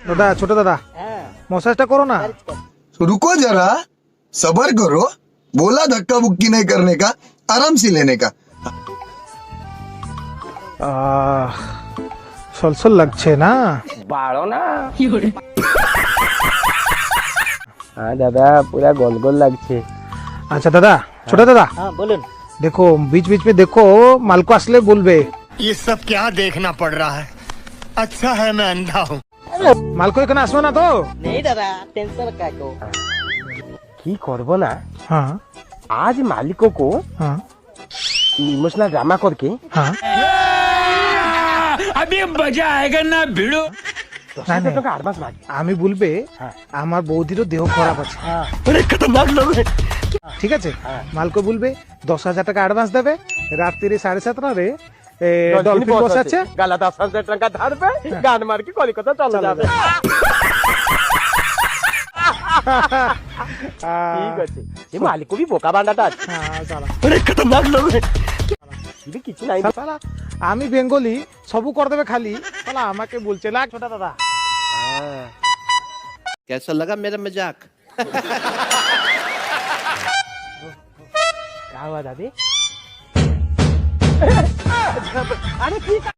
দাদা, ছোট দাদা, মসাজটা করো না। रुको जरा, सबर करो। बोला धक्का बुक्की नहीं करने का, आराम से लेने का। সলসল লাগছে না? বাড়ো না। হ্যাঁ দাদা, পুরা গোল গোল লাগছে। আচ্ছা দাদা, ছোট দাদা, हाँ बोलून देखो बीच बीच में देखो, माल को असले बोलबे। ये सब क्या देखना पड़ रहा है? अच्छा है मैं अंधा हूँ। माल को এখানে আসবে না তো? नहीं दादा टेंशन क्या को কি করবো না, हाँ আজ মালিকো কো हाँ ইমোশনাল ড্রামা করকে हाँ। अभी मजा आएगा ना भिड़ो। না, না। টাকা অ্যাডভান্স মাগে। আমি বলবে আমার বৌদিরও দেহ খারাপ আছে, আরে খতরনাক লোক। ঠিক আছে? মালকে বলবে 10,000 টাকা অ্যাডভান্স দেবে, রাত্রি 7:30 ডলফিন বসাচ্ছে, গালা 10,000 টাকা ধারবে, গান মার के কলকাতা চলে যাবে। ঠিক আছে, এই মালিকও भी বোকা বান্দাটা আছে। হ্যাঁ সালা। আরে খতরনাক লোক। ఇది কিছু নাই। সালা, আমি বেঙ্গলি, সবু করে দেবে খালি, সালা আমাকে বলছে লাগ ছোট দাদা। कैसा लगा मेरा मजाक? क्या हुआ दादी? अरे ठीक है।